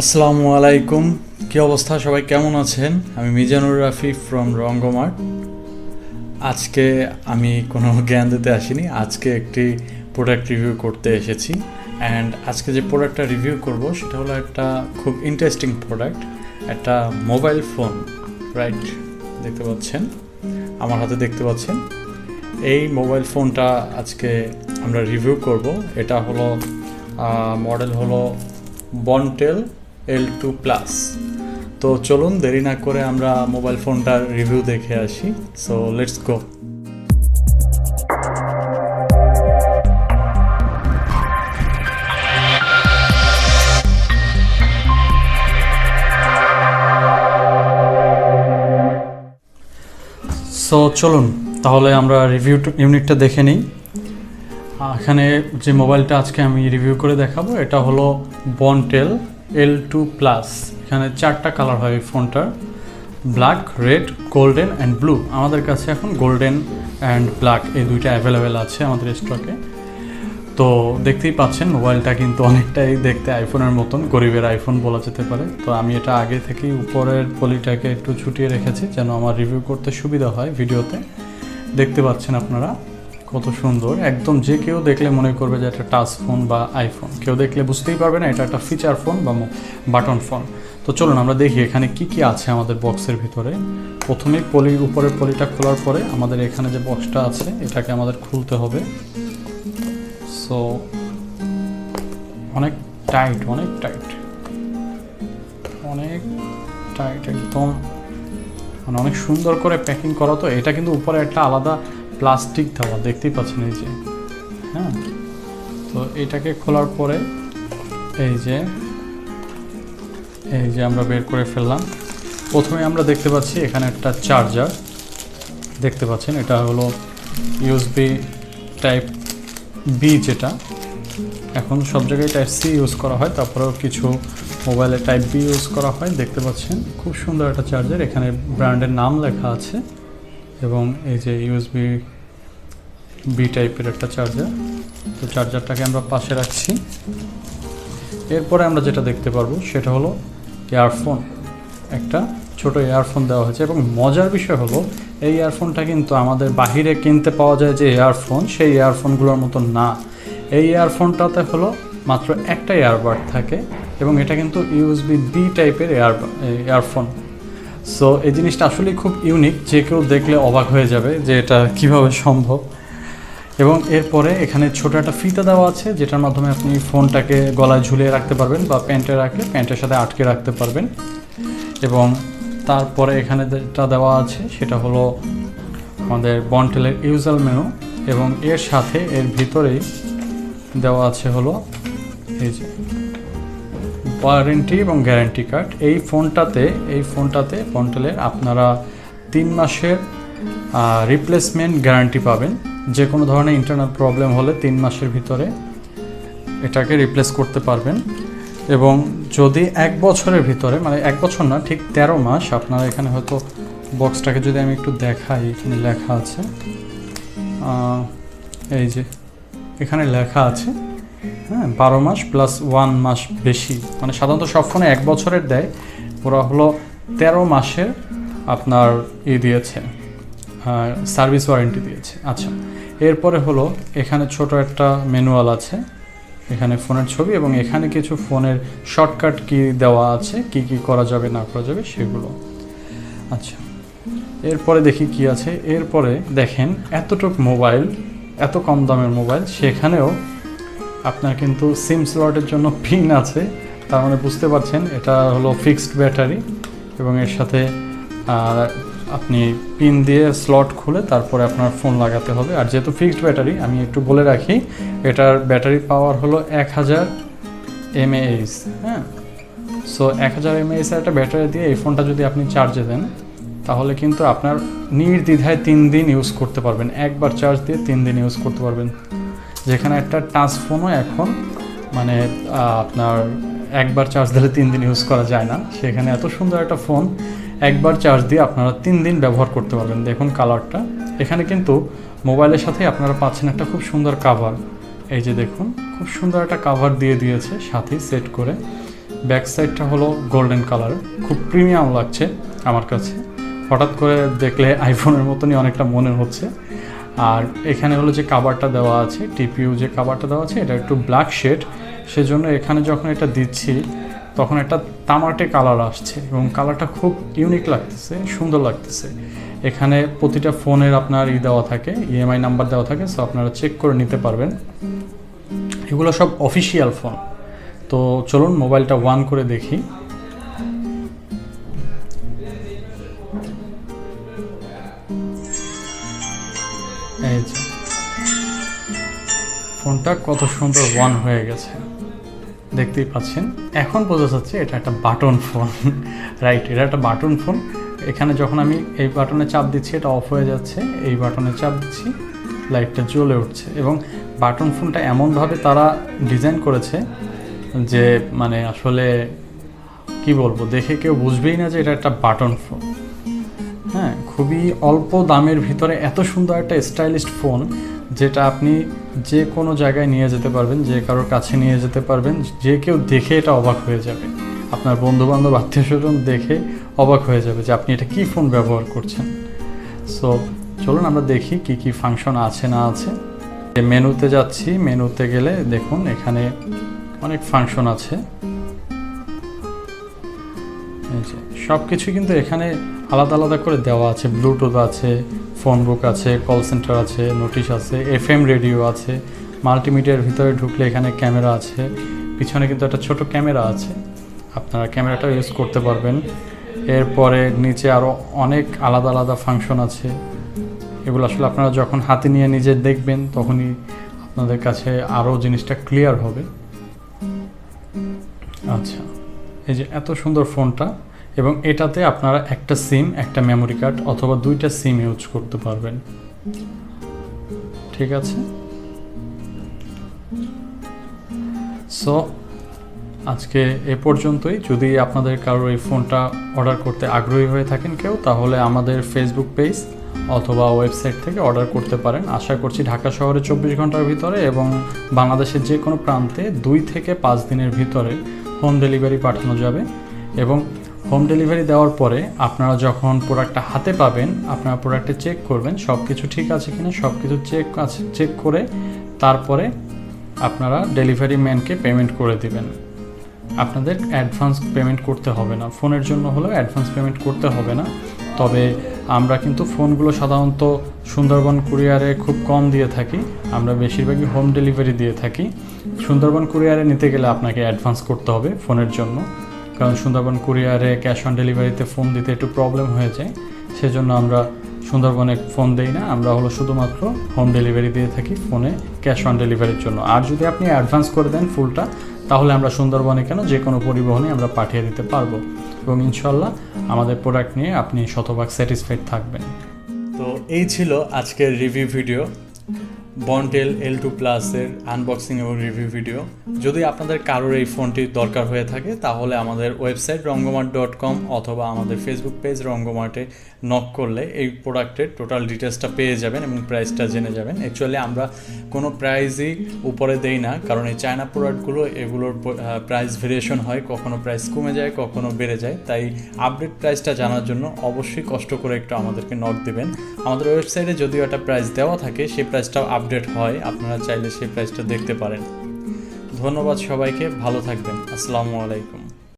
আসসালামু আলাইকুম, কি অবস্থা? সবাই কেমন আছেন? আমি মিজানুর রাফি ফ্রম রঙ্গো মার্ট। আজকে আমি কোনো জ্ঞান দিতে আসিনি, আজকে একটি প্রোডাক্ট রিভিউ করতে এসেছি। অ্যান্ড আজকে যে প্রোডাক্টটা রিভিউ করব সেটা হলো একটা খুব ইন্টারেস্টিং প্রোডাক্ট, একটা মোবাইল ফোন। রাইট, দেখতে পাচ্ছেন, আমার হাতে দেখতে পাচ্ছেন এই মোবাইল ফোনটা আজকে আমরা রিভিউ করব। এটা হলো মডেল হলো Bontel L2 প্লাস। তো চলুন দেরি না করে আমরা মোবাইল ফোনটার রিভিউ দেখে আসি। So let's go. সো চলুন তাহলে আমরা রিভিউ ইউনিটটা দেখে নিই। এখানে যে মোবাইলটা আজকে আমি রিভিউ করে দেখাবো এটা হলো Bontel L2 প্লাস। এখানে 4টা কালার হয় এই ফোনটার, black, red, golden and blue. আমাদের কাছে এখন গোল্ডেন অ্যান্ড ব্ল্যাক এই দুইটা অ্যাভেলেবেল আছে আমাদের স্টকে। তো দেখতেই পাচ্ছেন মোবাইলটা কিন্তু অনেকটাই দেখতে আইফোনের মতন, গরিবের আইফোন বলা যেতে পারে। তো আমি এটা আগে থেকেই উপরের পলিটাকে একটু ছুটিয়ে রেখেছি যেন আমার রিভিউ করতে সুবিধা হয় ভিডিওতে। দেখতে পাচ্ছেন আপনারা কত সুন্দর, একদম যে কেউ দেখলে মনে করবে যে এটা টাচ ফোন বা আইফোন। কেউ দেখলে বুঝতেই পারবে না এটা একটা ফিচার ফোন বা বাটন ফোন। তো চলুন আমরা দেখি এখানে কি কি আছে আমাদের বক্সের ভিতরে। প্রথমেই উপরের পলিটা খোলার পরে আমাদের এখানে যে বক্সটা আছে এটাকে আমাদের খুলতে হবে। সো অনেক টাইট একদম, মানে অনেক সুন্দর করে প্যাকিং করা। তো এটা কিন্তু উপরে একটা আলাদা প্লাস্টিক দেওয়া, দেখতেই পাচ্ছেন এই যে। হ্যাঁ, তো এটাকে খোলার পরে এই যে আমরা বের করে ফেললাম। প্রথমে আমরা দেখতে পাচ্ছি এখানে একটা চার্জার, দেখতে পাচ্ছেন এটা হলো ইউএসবি টাইপ বি, যেটা এখন সব জায়গায় টাইপ সি ইউজ করা হয়, তারপরেও কিছু মোবাইলে টাইপ বি ইউজ করা হয়। দেখতে পাচ্ছেন খুব সুন্দর একটা চার্জার, এখানে ব্র্যান্ডের নাম লেখা আছে এবং এই যে ইউএসবি বি টাইপের একটা চার্জার। তো চার্জারটাকে আমরা পাশে রাখছি। এরপরে আমরা যেটা দেখতে পারবো সেটা হলো ইয়ারফোন, একটা ছোট ইয়ারফোন দেওয়া হয়েছে। এবং মজার বিষয় হলো এই ইয়ারফোনটা কিন্তু আমাদের বাহিরে কিনতে পাওয়া যায় যে ইয়ারফোন, সেই ইয়ারফোনগুলোর মতো না। এই ইয়ারফোনটাতে হলো মাত্র একটা ইয়ারবাড থাকে এবং এটা কিন্তু ইউএসবি বি টাইপের ইয়ারফোন। সো এই জিনিসটা আসলেই খুব ইউনিক, যে কেউ দেখলে অবাক হয়ে যাবে যে এটা কিভাবে সম্ভব। এবং এরপরে এখানে ছোট একটা ফিতা দেওয়া আছে যেটার মাধ্যমে আপনি ফোনটাকে গলায় ঝুলিয়ে রাখতে পারবেন বা প্যান্টে রাখলে প্যান্টের সাথে আটকে রাখতে পারবেন। এবং তারপরে এখানে যেটা দেওয়া আছে সেটা হলো আমাদের বন্টেলের ইউজার মেনু এবং এর সাথে এর ভিতরেই দেওয়া আছে হলো এই যে ওয়ারেন্টি এবং গ্যারান্টি কার্ড। এই ফোনটাতে বন্টেলের আপনারা 3 মাসের রিপ্লেসমেন্ট গ্যারান্টি পাবেন। যে কোনো ধরনের ইন্টারনাল প্রবলেম হলে 3 মাসের ভিতরে এটাকে রিপ্লেস করতে পারবেন। এবং যদি 1 বছরের ভিতরে, মানে 1 বছর না, ঠিক 13 মাস, আপনারা এখানে হয়তো বক্সটাকে যদি আমি একটু দেখাই, এখানে লেখা আছে, এই যে এখানে লেখা আছে, হ্যাঁ, 12 মাস প্লাস 1 মাস বেশি, মানে সাধারণত সব ফোনে 1 বছরের দেয়, ওরা হলো 13 মাসের আপনার দিয়েছে, সার্ভিস ওয়ারেন্টি দিয়েছে। আচ্ছা, এরপরে হলো এখানে ছোট একটা ম্যানুয়াল আছে, এখানে ফোনের ছবি এবং এখানে কিছু ফোনের শর্টকাট কি দেওয়া আছে, কি কি করা যাবে না করা যাবে সেগুলো। আচ্ছা, এরপরে দেখি কি আছে। এরপরে দেখেন এতটুক মোবাইল, এত কম দামের মোবাইল, সেখানেও আপনার কিন্তু সিম স্লটের জন্য পিন আছে। তার মানে বুঝতে পারছেন এটা হলো ফিক্সড ব্যাটারি এবং এর সাথে আপনি পিন দিয়ে স্লট খুলে তারপরে আপনার ফোন লাগাতে হবে। আর যেহেতু ফিক্সড ব্যাটারি, আমি একটু বলে রাখি, এটার ব্যাটারি পাওয়ার হলো 1000 mAh। হ্যাঁ, সো 1000 mAh একটা ব্যাটারি দিয়ে এই ফোনটা যদি আপনি চার্জে দেন তাহলে কিন্তু আপনার নির্দ্বিধায় 3 দিন ইউজ করতে পারবেন। একবার চার্জ দিয়ে 3 দিন ইউজ করতে পারবেন, যেখানে একটা টাচ ফোনও এখন মানে আপনার একবার চার্জ দিলে 3 দিন ইউজ করা যায় না, সেখানে এত সুন্দর একটা ফোন একবার চার্জ দিয়ে আপনারা 3 দিন ব্যবহার করতে পারবেন। দেখুন কালারটা, এখানে কিন্তু মোবাইলের সাথে আপনারা পাচ্ছেন একটা খুব সুন্দর কাভার। এই যে দেখুন খুব সুন্দর একটা কাভার দিয়ে দিয়েছে সাথে সেট করে, ব্যাক সাইডটা হলো গোল্ডেন কালার, খুব প্রিমিয়াম লাগছে আমার কাছে, হঠাৎ করে দেখলে আইফোনের মতনই অনেকটা মনে হচ্ছে। আর এখানে হলো যে কাভারটা দেওয়া আছে, টিপিইউ যে কাভারটা দেওয়া আছে এটা একটু ব্ল্যাক শেড, সেজন্য এখানে যখন এটা দিচ্ছি তখন একটা তামাটে কালার আসছে এবং কালারটা খুব ইউনিক লাগতেছে, সুন্দর লাগতেছে। এখানে প্রতিটা ফোনের আপনার দেওয়া থাকে, ইএমআই নাম্বার দেওয়া থাকে, সো আপনারা চেক করে নিতে পারবেন। এগুলো সব অফিসিয়াল ফোন। তো চলুন মোবাইলটা ওয়ান করে দেখি। এই যে ফোনটা কত সুন্দর ওয়ান হয়ে গেছে, দেখতেই পাচ্ছেন। এখন বোঝা যাচ্ছে এটা একটা বাটন ফোন, রাইট, এটা একটা বাটন ফোন। এখানে যখন আমি এই বাটনে চাপ দিচ্ছি এটা অফ হয়ে যাচ্ছে, এই বাটনে চাপ দিচ্ছি লাইটটা জ্বলে উঠছে। এবং বাটন ফোনটা এমনভাবে তারা ডিজাইন করেছে যে মানে আসলে কি বলবো, দেখে কেউ বুঝবেই না যে এটা একটা বাটন ফোন। হ্যাঁ, খুবই অল্প দামের ভিতরে এত সুন্দর একটা স্টাইলিশ ফোন, যেটা আপনি যে কোনো জায়গায় নিয়ে যেতে পারবেন, যে কারোর কাছে নিয়ে যেতে পারবেন, যে কেউ দেখে এটা অবাক হয়ে যাবে। আপনার বন্ধুবান্ধব আত্মীয় স্বজন দেখে অবাক হয়ে যাবে যে আপনি এটা কী ফোন ব্যবহার করছেন। সো চলুন আমরা দেখি কি কি ফাংশন আছে না আছে। মেনুতে যাচ্ছি, মেনুতে গেলে দেখুন এখানে অনেক ফাংশন আছে। সব কিছু কিন্তু এখানে আলাদা আলাদা করে দেওয়া আছে। ব্লুটুথ আছে, ফোন বুক আছে, কল সেন্টার আছে, নোটিশ আছে, এফএম রেডিও আছে, মাল্টিমিডিয়ার ভিতরে ঢুকলে এখানে ক্যামেরা আছে, পিছনে কিন্তু একটা ছোট ক্যামেরা আছে, আপনারা ক্যামেরাটা ইউজ করতে পারবেন। এরপরে নিচে আরও অনেক আলাদা আলাদা ফাংশন আছে। এগুলো আসলে আপনারা যখন হাতে নিয়ে নিজে দেখবেন তখনই আপনাদের কাছে আরও জিনিসটা ক্লিয়ার হবে। আচ্ছা, এই যে এত সুন্দর ফোনটা, এবং এটাতে আপনারা একটা সিম, একটা মেমোরি কার্ড অথবা দুইটা সিম ইউজ করতে পারবেন। ঠিক আছে, সো আজকে এ পর্যন্তই। যদি আপনাদের কারোর এই ফোনটা অর্ডার করতে আগ্রহী হয়ে থাকেন কেউ, তাহলে আমাদের ফেসবুক পেজ অথবা ওয়েবসাইট থেকে অর্ডার করতে পারেন। আশা করছি ঢাকা শহরে 24 ঘন্টার ভিতরে এবং বাংলাদেশের যে কোনো প্রান্তে 2 থেকে 5 দিনের ভিতরে হোম ডেলিভারি পাঠানো যাবে। এবং হোম ডেলিভারি দেওয়ার পরে আপনারা যখন প্রোডাক্টটা হাতে পাবেন, আপনারা প্রোডাক্টে চেক করবেন সব কিছু ঠিক আছে কিনা, সব কিছু চেক করে তারপরে আপনারা ডেলিভারি ম্যানকে পেমেন্ট করে দিবেন। আপনাদের অ্যাডভান্স পেমেন্ট করতে হবে না, ফোনের জন্য হলেও অ্যাডভান্স পেমেন্ট করতে হবে না। তবে আমরা কিন্তু ফোনগুলো সাধারণত সুন্দরবন কুরিয়ারে খুব কম দিয়ে থাকি, আমরা বেশিরভাগই হোম ডেলিভারি দিয়ে থাকি। সুন্দরবন কুরিয়ারে নিতে গেলে আপনাকে অ্যাডভান্স করতে হবে ফোনের জন্য, কারণ সুন্দরবন কুরিয়ারে ক্যাশ অন ডেলিভারিতে ফোন দিতে একটু প্রবলেম হয়ে যায়, সেজন্য আমরা সুন্দরবনে ফোন দেই না, আমরা হলো শুধুমাত্র হোম ডেলিভারি দিয়ে থাকি ফোনে ক্যাশ অন ডেলিভারির জন্য। আর যদি আপনি অ্যাডভান্স করে দেন ফুলটা, তাহলে আমরা সুন্দরবনে কেন যে কোনো পরিবহনে আমরা পাঠিয়ে দিতে পারবো, এবং ইনশাল্লাহ আমাদের প্রোডাক্ট নিয়ে আপনি শতভাগ স্যাটিসফাইড থাকবেন। তো এই ছিল আজকের রিভিউ ভিডিও, বন্টেল L2 প্লাসের আনবক্সিং এবং রিভিউ ভিডিও। যদি আপনাদের কারোর এই ফোনটি দরকার হয়ে থাকে তাহলে আমাদের ওয়েবসাইট rongoMart.com অথবা আমাদের ফেসবুক পেজ Rongo Mart-এ নক করলে এই প্রোডাক্টের টোটাল ডিটেলসটা পেয়ে যাবেন এবং প্রাইসটা জেনে যাবেন। অ্যাকচুয়ালি আমরা কোনো প্রাইসই উপরে দেই না, কারণ এই চায়না প্রোডাক্টগুলো এগুলোর প্রাইস ভেরিয়েশন হয়, কখনো প্রাইস কমে যায়, কখনো বেড়ে যায়। তাই আপডেট প্রাইসটা জানার জন্য অবশ্যই কষ্ট করে একটু আমাদেরকে নক দেবেন। আমাদের ওয়েবসাইটে যদিও একটা প্রাইস দেওয়া থাকে, সেই প্রাইসটাও আপডেট হয়, আপনারা চাইলে সেই প্রাইসটা দেখতে পারেন। ধন্যবাদ সবাইকে, ভালো থাকবেন, আসসালামু আলাইকুম।